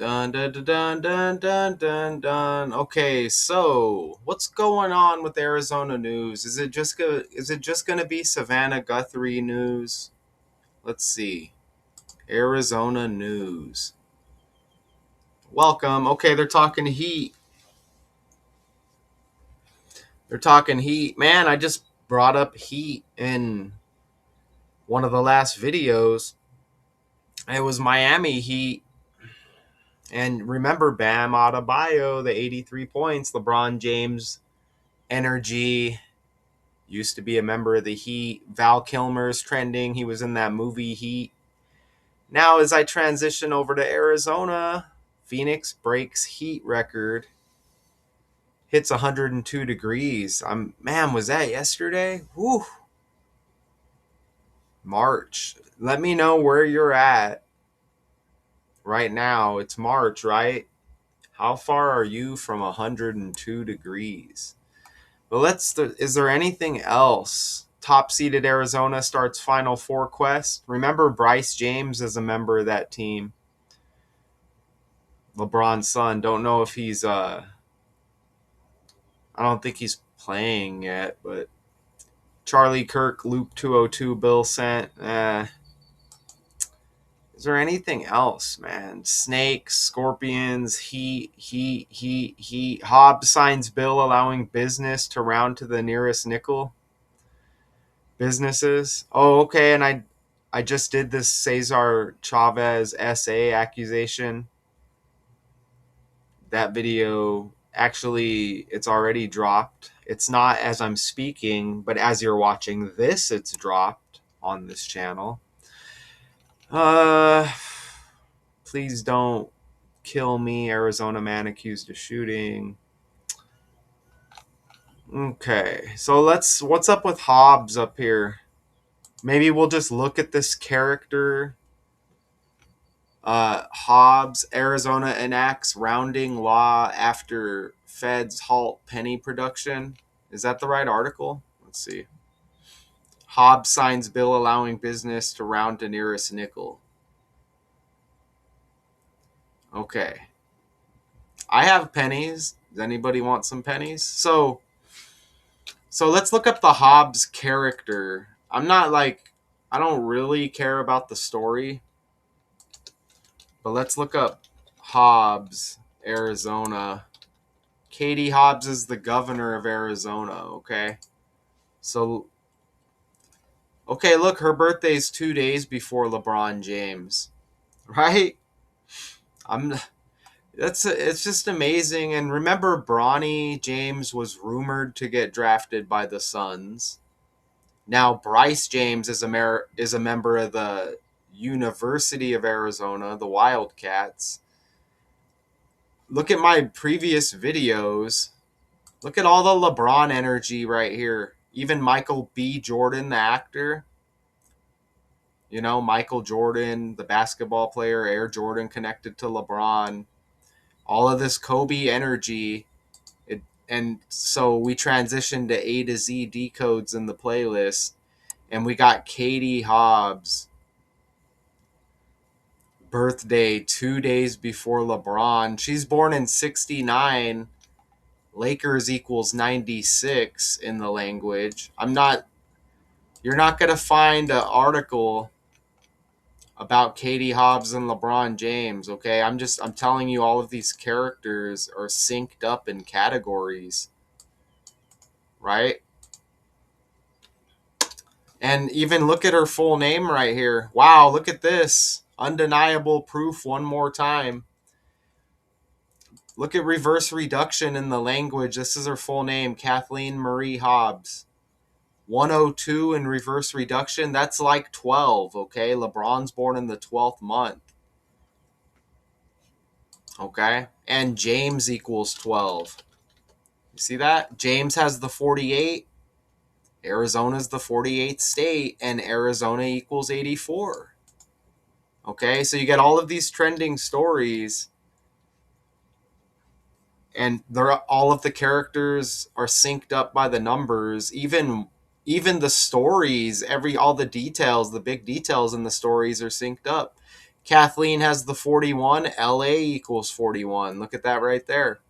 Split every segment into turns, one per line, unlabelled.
Dun dun dun dun dun dun dun dun. Okay, so what's going on with Arizona news? Is it just gonna be Savannah Guthrie news? Let's see. Arizona news. Welcome. Okay, they're talking heat. They're talking heat. Man, I just brought up heat in one of the last videos. It was Miami Heat. And remember Bam Adebayo, the 83 points, LeBron James Energy, used to be a member of the Heat. Val Kilmer's trending. He was in that movie Heat. Now, as I transition over to Arizona, Phoenix breaks heat record, hits 102 degrees. Man, was that yesterday? Whew. March. Let me know where you're at right now. It's March, right? How far are you from 102 degrees? But is there anything else? Top seeded Arizona starts Final Four quest. Remember, Bryce James is a member of that team. LeBron's son. Don't know if I don't think he's playing yet, but Charlie Kirk, Luke 202, Bill Sent. Is there anything else, man? Snakes, scorpions, heat. Hobbs signs bill allowing business to round to the nearest nickel. Businesses. Oh, okay. And I just did this Cesar Chavez SA accusation. That video, actually, it's already dropped. It's not as I'm speaking, but as you're watching this, it's dropped on this channel. Uh, Please don't kill me, Arizona man accused of shooting. Okay, so what's up with Hobbs up here? Maybe we'll just look at this character. Hobbs, Arizona enacts rounding law after feds halt penny production. Is that the right article? Let's see. Hobbs signs bill allowing business to round to nearest nickel. Okay. I have pennies. Does anybody want some pennies? So let's look up the Hobbs character. I don't really care about the story, but let's look up Hobbs, Arizona. Katie Hobbs is the governor of Arizona, okay? So, okay, look, her birthday's 2 days before LeBron James, right? I'm it's just amazing. And remember, Bronny James was rumored to get drafted by the Suns. Now Bryce James is a member of the University of Arizona, the Wildcats. Look at my previous videos. Look at all the LeBron energy right here. Even Michael B. Jordan, the actor. You know, Michael Jordan, the basketball player, Air Jordan connected to LeBron. All of this Kobe energy. And so we transitioned to A to Z decodes in the playlist. And we got Katie Hobbs. Birthday 2 days before LeBron. She's born in 69. Lakers equals 96 in the language. You're not going to find an article about Katie Hobbs and LeBron James, okay? I'm telling you, all of these characters are synced up in categories, right? And even look at her full name right here. Wow, look at this. Undeniable proof one more time. Look at reverse reduction in the language. This is her full name, Kathleen Marie Hobbs. 102 in reverse reduction, that's like 12, okay? LeBron's born in the 12th month, okay? And James equals 12. You see that? James has the 48. Arizona's the 48th state, and Arizona equals 84. Okay, so you get all of these trending stories, and all of the characters are synced up by the numbers. Even the stories, all the details, the big details in the stories are synced up. Kathleen has the 41. LA equals 41. Look at that right there.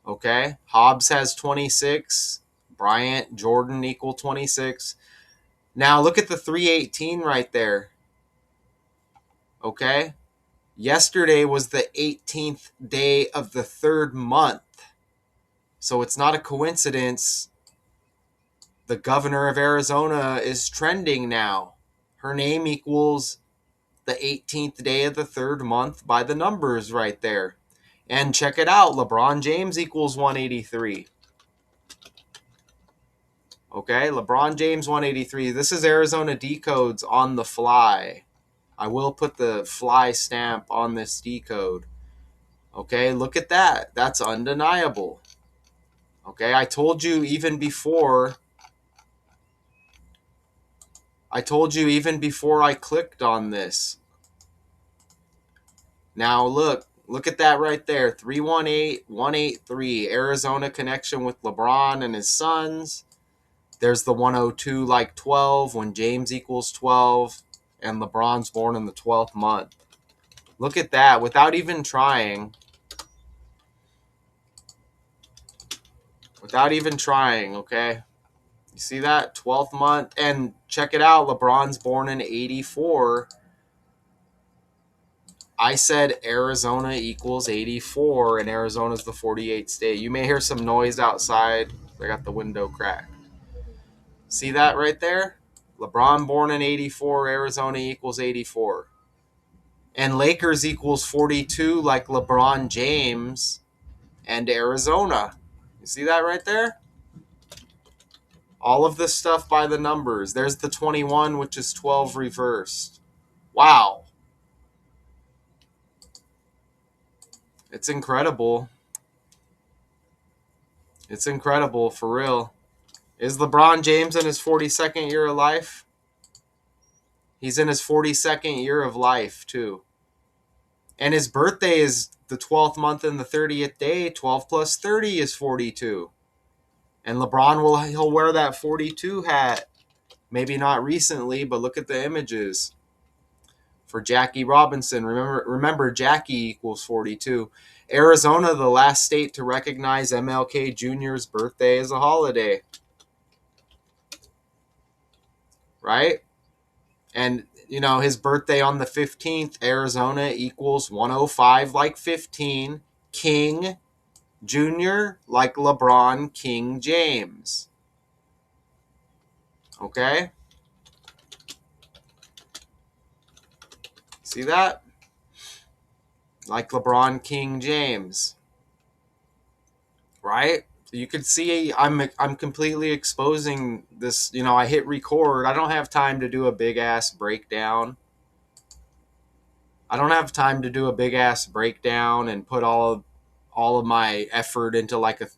Okay. Hobbs has 26. Bryant, Jordan equal 26. Now look at the 318 right there. Okay. Yesterday was the 18th day of the third month. So it's not a coincidence. The governor of Arizona is trending now. Her name equals the 18th day of the third month by the numbers right there. And check it out. LeBron James equals 183. Okay, LeBron James 183. This is Arizona decodes on the fly. I will put the fly stamp on this decode. Okay, look at that. That's undeniable. Okay, I told you even before I clicked on this. Now look at that right there. 318, 183. Arizona connection with LeBron and his sons. There's the 102 like 12 when James equals 12 and LeBron's born in the 12th month. Look at that without even trying. Without even trying, okay? You see that? 12th month. And check it out. LeBron's born in 84. I said Arizona equals 84, and Arizona's the 48th state. You may hear some noise outside. I got the window cracked. See that right there? LeBron born in 84, Arizona equals 84. And Lakers equals 42 like LeBron James and Arizona. You see that right there? All of this stuff by the numbers. There's the 21, which is 12 reversed. Wow. It's incredible. It's incredible, for real. Is LeBron James in his 42nd year of life? He's in his 42nd year of life, too. And his birthday is the 12th month and the 30th day. 12 plus 30 is 42. And LeBron he'll wear that 42 hat. Maybe not recently, but look at the images. For Jackie Robinson, remember Jackie equals 42. Arizona, the last state to recognize MLK Jr.'s birthday as a holiday. Right? And, his birthday on the 15th, Arizona equals 105 like 15. King Jr. like LeBron King James. Okay? See that? Like LeBron King James. Right? You could see I'm completely exposing this. I hit record. I don't have time to do a big ass breakdown. I don't have time to do a big ass breakdown and put all of my effort into like a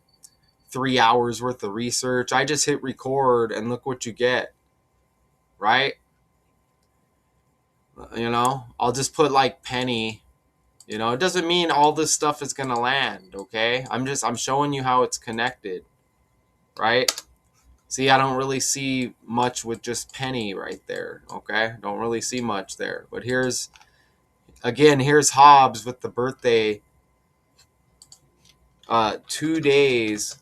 3 hours worth of research. I just hit record and look what you get. Right? I'll just put like penny. It doesn't mean all this stuff is going to land, okay? I'm showing you how it's connected. Right? See, I don't really see much with just penny right there, okay? Don't really see much there. But here's Hobbs with the birthday 2 days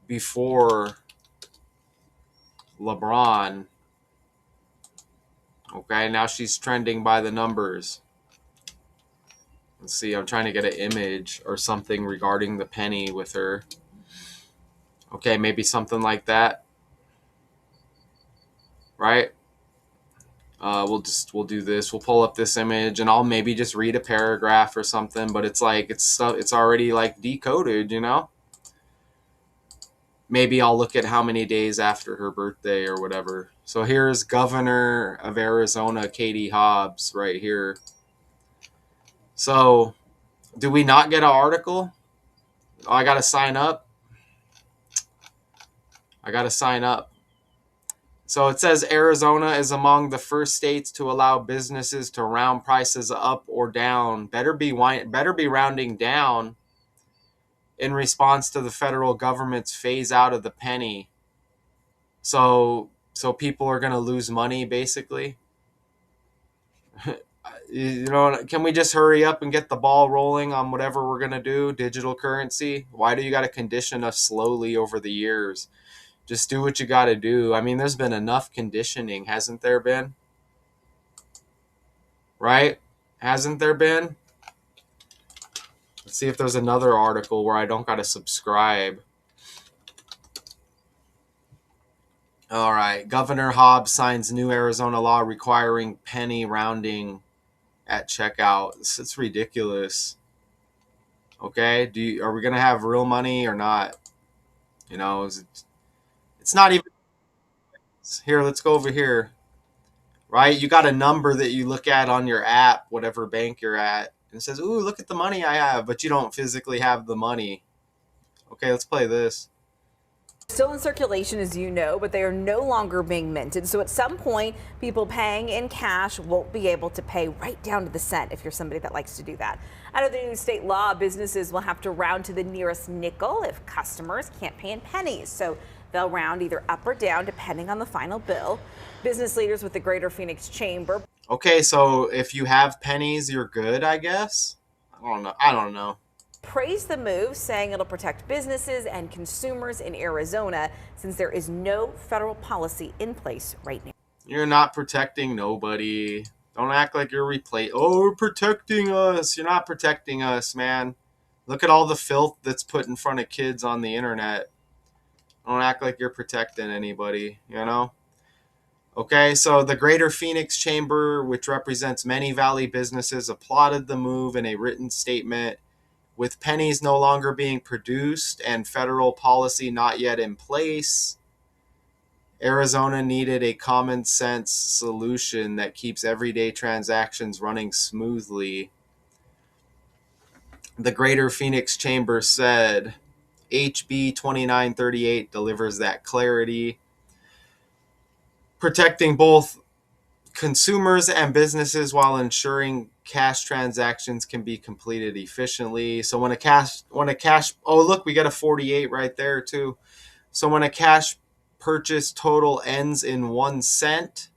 before LeBron. Okay, now she's trending by the numbers. Let's see, I'm trying to get an image or something regarding the penny with her. Okay, maybe something like that. Right? We'll do this. We'll pull up this image, and I'll maybe just read a paragraph or something. But it's like it's already like decoded, Maybe I'll look at how many days after her birthday or whatever. So here's Governor of Arizona, Katie Hobbs, right here. So, do we not get an article? Oh, I gotta sign up. So it says Arizona is among the first states to allow businesses to round prices up or down. Better be rounding down in response to the federal government's phase out of the penny. So people are going to lose money basically. You know, can we just hurry up and get the ball rolling on whatever we're going to do? Digital currency? Why do you got to condition us slowly over the years? Just do what you got to do. I mean, there's been enough conditioning, hasn't there been? Right? Hasn't there been? Let's see if there's another article where I don't got to subscribe. All right. Governor Hobbs signs new Arizona law requiring penny rounding at checkout. It's ridiculous. Okay. Are we going to have real money or not? You know, it's not even here. Let's go over here. Right. You got a number that you look at on your app, whatever bank you're at, and it says, ooh, look at the money I have, but you don't physically have the money. Okay. Let's play this.
Still in circulation, as you know, but they are no longer being minted. So at some point, people paying in cash won't be able to pay right down to the cent if you're somebody that likes to do that. Under the new state law, businesses will have to round to the nearest nickel if customers can't pay in pennies. So they'll round either up or down depending on the final bill. Business leaders with the Greater Phoenix Chamber.
Okay, so if you have pennies, you're good, I guess. I don't know.
Praised the move, saying it'll protect businesses and consumers in Arizona since there is no federal policy in place right now.
You're not protecting nobody. Don't act like you're Oh, we're protecting us. You're not protecting us, man. Look at all the filth that's put in front of kids on the internet. Don't act like you're protecting anybody, you know? Okay, so the Greater Phoenix Chamber, which represents many Valley businesses, applauded the move in a written statement. With pennies no longer being produced and federal policy not yet in place, Arizona needed a common sense solution that keeps everyday transactions running smoothly. The Greater Phoenix Chamber said HB 2938 delivers that clarity, protecting both consumers and businesses while ensuring cash transactions can be completed efficiently. So when a cash oh look, we got a 48 right there too. So when a cash purchase total ends in 1 cent,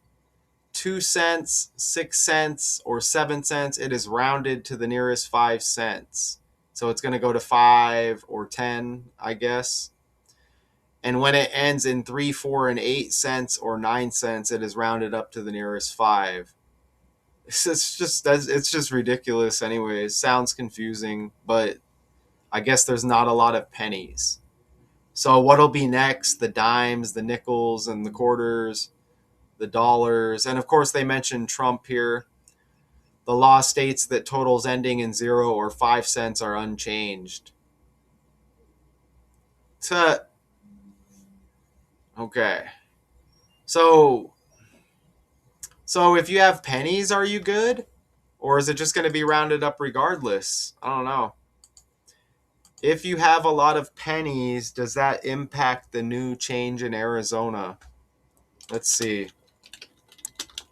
2 cents, 6 cents, or 7 cents, it is rounded to the nearest 5 cents. So it's going to go to 5 or 10, I guess. And when it ends in 3, 4, and 8 cents or 9 cents, it is rounded up to the nearest 5. It's just ridiculous anyways. Sounds confusing, but I guess there's not a lot of pennies. So what'll be next? The dimes, the nickels, and the quarters, the dollars. And of course, they mentioned Trump here. The law states that totals ending in 0 or 5 cents are unchanged. Okay. So if you have pennies, are you good? Or is it just going to be rounded up regardless? I don't know. If you have a lot of pennies, does that impact the new change in Arizona? Let's see.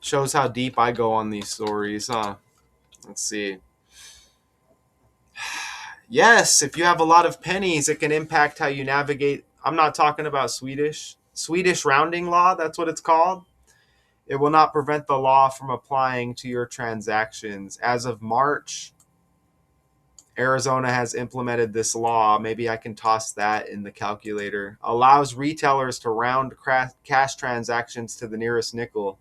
Shows how deep I go on these stories, huh? Let's see. Yes, if you have a lot of pennies, it can impact how you navigate. I'm not talking about Swedish rounding law, that's what it's called. It will not prevent the law from applying to your transactions. As of March, Arizona has implemented this law. Maybe I can toss that in the calculator. Allows retailers to round cash transactions to the nearest nickel.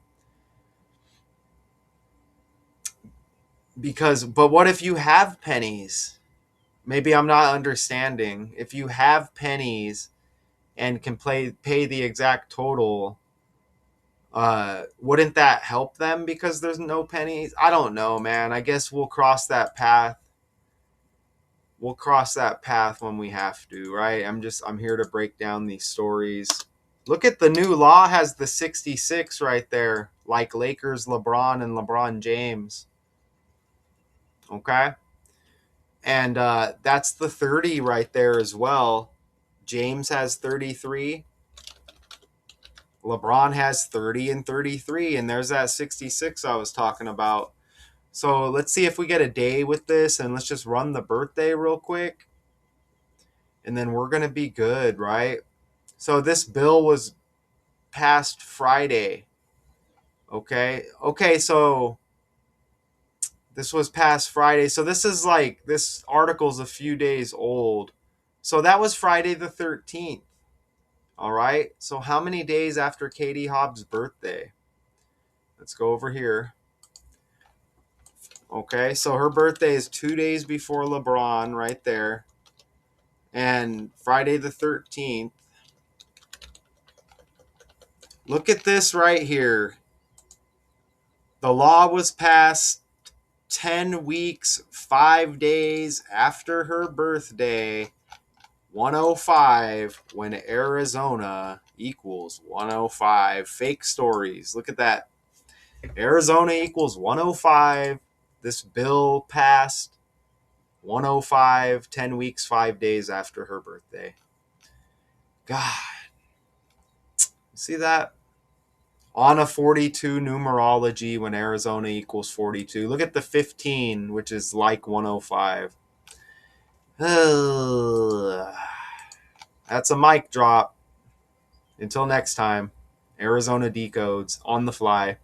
But what if you have pennies? Maybe I'm not understanding. If you have pennies and can pay the exact total, wouldn't that help them because there's no pennies? I don't know, man. I guess we'll cross that path. We'll cross that path when we have to, right? I'm here to break down these stories. Look at the new law has the 66 right there, like Lakers LeBron and LeBron James. Okay? And that's the 30 right there as well. James has 33. LeBron has 30 and 33, and there's that 66 I was talking about. So let's see if we get a day with this, and let's just run the birthday real quick. And then we're going to be good, right? So this bill was passed Friday. Okay, so This was past Friday. So this is like, this article's a few days old. So that was Friday the 13th. All right. So how many days after Katie Hobbs' birthday? Let's go over here. Okay. So her birthday is 2 days before LeBron, right there. And Friday the 13th. Look at this right here. The law was passed 10 weeks, 5 days after her birthday, 105, when Arizona equals 105. Fake stories. Look at that. Arizona equals 105. This bill passed 105, 10 weeks, 5 days after her birthday. God. See that? On a 42 numerology when Arizona equals 42. Look at the 15, which is like 105. That's a mic drop. Until next time, Arizona decodes on the fly.